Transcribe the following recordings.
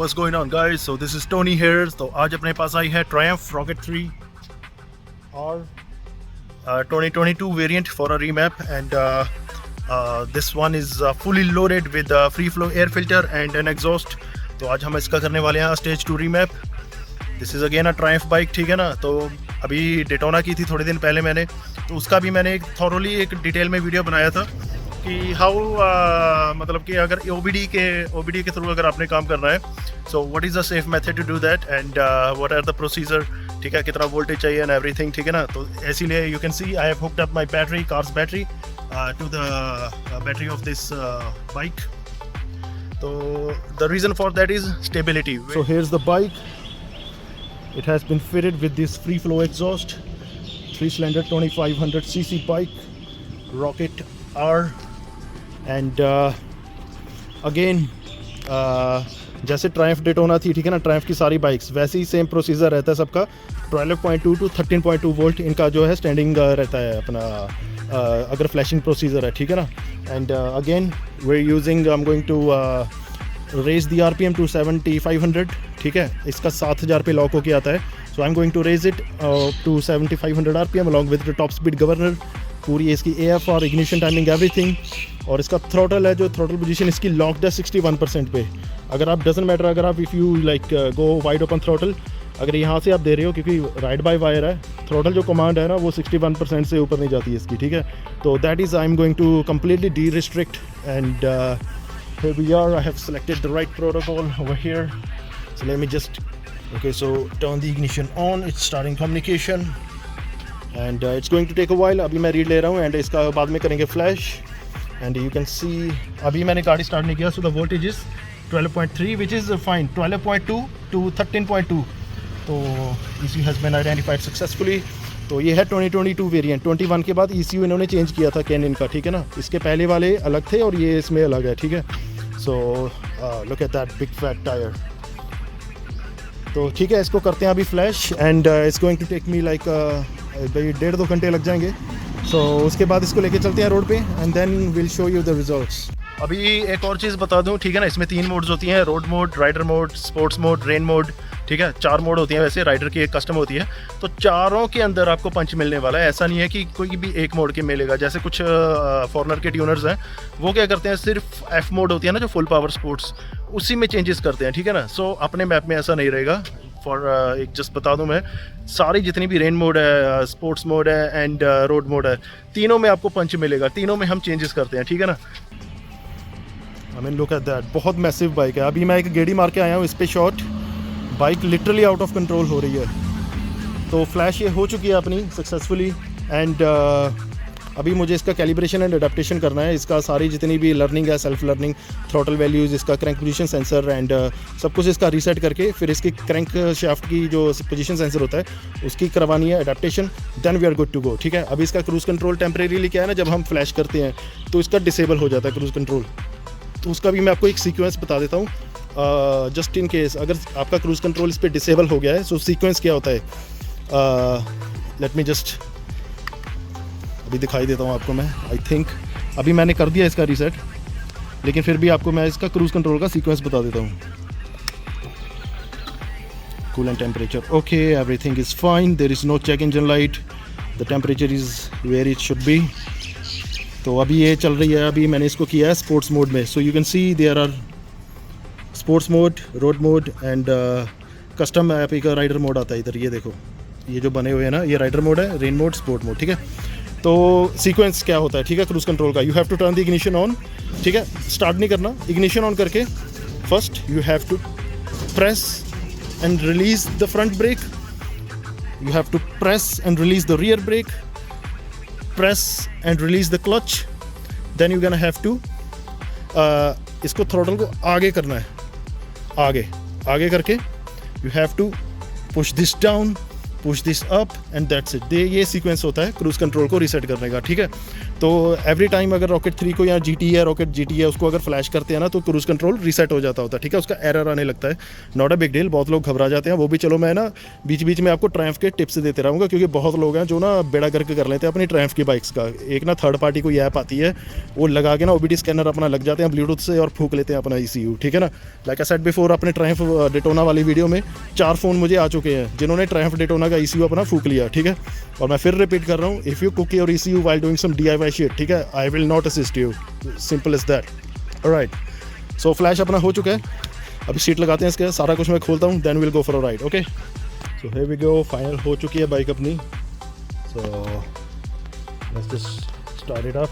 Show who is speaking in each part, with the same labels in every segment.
Speaker 1: What's going on guys? So this is Tony here. तो आज अपने पास आई है Triumph Rocket 3 R 2022 variant for a remap, and this one is fully loaded with free flow air filter and an exhaust. तो आज हम इसका करने वाले हैं stage 2 remap. This is again a Triumph bike, ठीक है ना। तो अभी डेटोना की थी थोड़े दिन पहले मैंने, तो उसका भी मैंने एक थॉरोली एक डिटेल में वीडियो बनाया था कि हाउ मतलब कि अगर OBD के थ्रू अगर आपने काम करना है, so what is the safe method to do that and what are the procedure, ठीक है, कितना वोल्टेज चाहिए एंड एवरीथिंग, ठीक है ना। तो इसीलिए you can see I have hooked up my battery, car's battery to the battery of this bike. तो the reason for that is stability. So here is the bike. It has been fitted with this free flow exhaust, 3-cylinder 2500cc bike, Rocket R, and again जैसे Triumph Daytona थी, ठीक है ना, Triumph की सारी bikes वैसे ही same procedure रहता है सबका. 12.2 to 13.2 वोल्ट इनका जो है स्टैंडिंग रहता है अपना अगर फ्लैशिंग प्रोसीजर है, ठीक है ना. And again we are using, I am going to raise the RPM to 7500, ठीक है. इसका 7000 पे लॉक होके आता है. So I am going to raise it to 7500 RPM along with the top speed governor. पूरी इसकी AFR, इग्निशन टाइमिंग, एवरीथिंग. और इसका थ्रोटल है, जो थ्रोटल पोजीशन इसकी लॉक्ड है 61% पे. अगर आप डजंट मैटर, अगर आप if you like go wide open throttle, अगर यहाँ से आप दे रहे हो, क्योंकि राइड बाय वायर है, थ्रोटल जो कमांड है ना वो 61% से ऊपर नहीं जाती है इसकी, ठीक है. तो that is I am going to completely derestrict. And here we are. I have selected the right protocol over here. So let me just, okay, so turn the ignition on. It's starting communication and it's going to take a while. अभी मैं read ले रहा हूँ and इसका बाद में करेंगे flash. And you can see अभी मैंने गाड़ी स्टार्ट नहीं किया. So the voltage is 12.3 which is fine. 12.2 to 13.2. तो ECU has been identified successfully. तो ये है 2022 वेरिएंट. 21 के बाद ECU इन्होंने चेंज किया था कैनन का, ठीक है ना. इसके पहले वाले अलग थे और ये इसमें अलग है, ठीक है. So look at that big fat tyre. तो ठीक है, इसको करते हैं अभी flash and it's going to take me like 1.5-2 घंटे लग जाएंगे. सो उसके बाद इसको लेके चलते हैं रोड पे and then will show you the results. अभी एक और चीज़ बता दूं, ठीक है ना, इसमें 3 मोड्स होती हैं: road mode, rider mode, sports mode, rain mode, ठीक है. 4 मोड होती हैं. वैसे राइडर की एक कस्टम होती है. तो चारों के अंदर आपको पंच मिलने वाला है. ऐसा नहीं है कि कोई भी एक मोड के मिलेगा. जैसे कुछ फॉरनर के ट्यूनर्स हैं, वो क्या करते हैं, सिर्फ F मोड होती है ना, जो फुल पावर स्पोर्ट्स, उसी में चेंजेस करते हैं, ठीक है ना. सो अपने मैप में ऐसा नहीं रहेगा. फॉर एक जस्ट बता दूं मैं, सारी जितनी भी रेन मोड है, स्पोर्ट्स मोड है एंड रोड मोड है, तीनों में आपको पंच मिलेगा. तीनों में हम चेंजेस करते हैं, ठीक है ना. I mean look at that, बहुत मैसिव बाइक है. अभी मैं एक गेड़ी मार के आया हूँ इस पर shot. Bike literally out of control हो रही है. तो फ्लैश ये हो चुकी है अपनी सक्सेसफुली. एंड अभी मुझे इसका कैलिब्रेशन एंड अडेप्टेशन करना है. इसका सारी जितनी भी लर्निंग है, सेल्फ लर्निंग, थ्रोटल वैल्यूज़, इसका क्रैंक पोजीशन सेंसर एंड सब कुछ इसका रीसेट करके फिर इसकी क्रैंक शाफ्ट की जो पोजीशन सेंसर होता है उसकी करवानी है adaptation. Then we are good to go, ठीक है. अभी इसका क्रूज़ कंट्रोल टेम्परेरीली क्या है ना, जब हम फ्लैश करते हैं तो इसका डिसेबल हो जाता है क्रूज़ कंट्रोल. तो उसका भी मैं आपको एक सीक्वेंस बता देता हूँ जस्ट इन केस अगर आपका क्रूज़ कंट्रोल इस पर डिसेबल हो गया है. सो सीक्वेंस क्या होता है, लेट मी जस्ट अभी दिखाई देता हूँ आपको मैं. आई थिंक अभी मैंने कर दिया इसका रीसेट, लेकिन फिर भी आपको मैं इसका क्रूज़ कंट्रोल का सीक्वेंस बता देता हूँ. Coolant temperature okay, everything is fine, there is no check engine light, the temperature is where it should be. तो अभी ये चल रही है. अभी मैंने इसको किया है स्पोर्ट्स मोड में. So you can see there are sports mode, road mode and custom app का राइडर मोड आता है इधर. ये देखो, ये जो बने हुए हैं ना, ये राइडर मोड है, रेन मोड, स्पोर्ट मोड, ठीक है. तो सीक्वेंस क्या होता है, ठीक है, क्रूज़ कंट्रोल का. You have to turn the ignition on, ठीक है. स्टार्ट नहीं करना, इग्निशन ऑन करके first you have to press and release the front brake. You have to press and release the rear brake, press and release the clutch. then you're gonna have to इसको throttle को आगे करना है, आगे करके you have to push this down, push this up and that's it. ये sequence होता है क्रूज़ कंट्रोल को रीसेट करने का, ठीक है. तो एवरी टाइम अगर रॉकेट 3 को या GT है, रॉकेट GT है, उसको अगर फ्लैश करते हैं ना तो क्रूज़ कंट्रोल रीसेट हो जाता होता है, ठीक है, उसका एरर आने लगता है। नॉट अ बिग डील, बहुत लोग घबरा जाते हैं, वो भी चलो मैं ना बीच बीच में आपको ट्रायम्फ के टिप्स देते रहूँगा, क्योंकि बहुत लोग हैं जो ना बेड़ा गर्क कर लेते हैं अपनी ट्रायम्फ की बाइक्स का। एक ना थर्ड पार्टी कोई ऐप आती है, वो लगा के ना OBD स्कैनर अपना लग जाते हैं ब्लूटूथ से और फूक लेते हैं अपना ECU, ठीक है ना। लाइक आई सेड बिफोर, अपने ट्रायम्फ डेटोना वाली वीडियो में 4 फ़ोन मुझे आ चुके हैं जिन्होंने ट्रायम्फ डेटोना का ECU अपना फूक लिया, ठीक है। और मैं फिर रिपीट कर रहा हूँ, if you cook your ECU while doing some DIY shit, ठीक है, I will not assist you, simple is that. Alright, so flash अपना हो चुका है, अभी सीट लगाते हैं इसके, सारा कुछ मैं खोलता हूँ, then will go for a ride. Okay, so here we go, final हो चुकी है बाइक अपनी। So let's just start it up.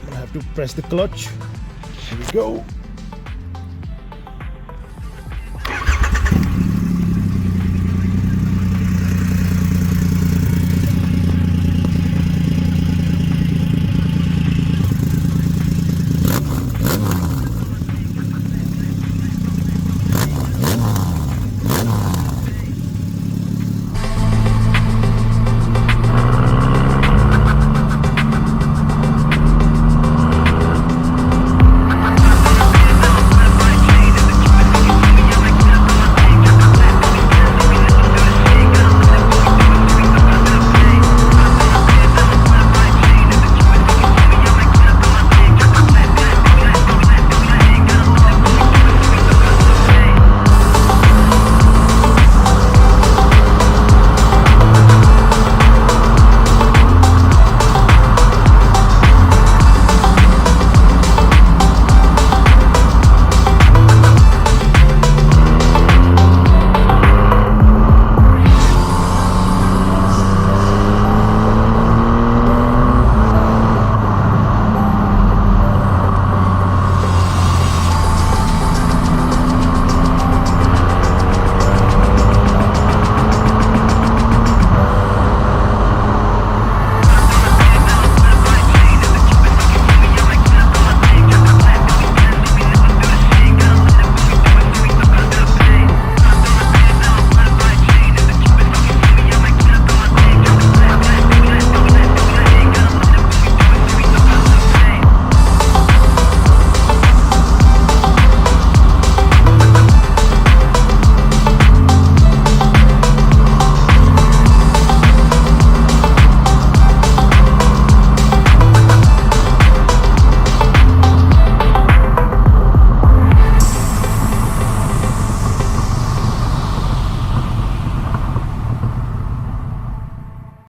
Speaker 1: I have to press the clutch. Here we go.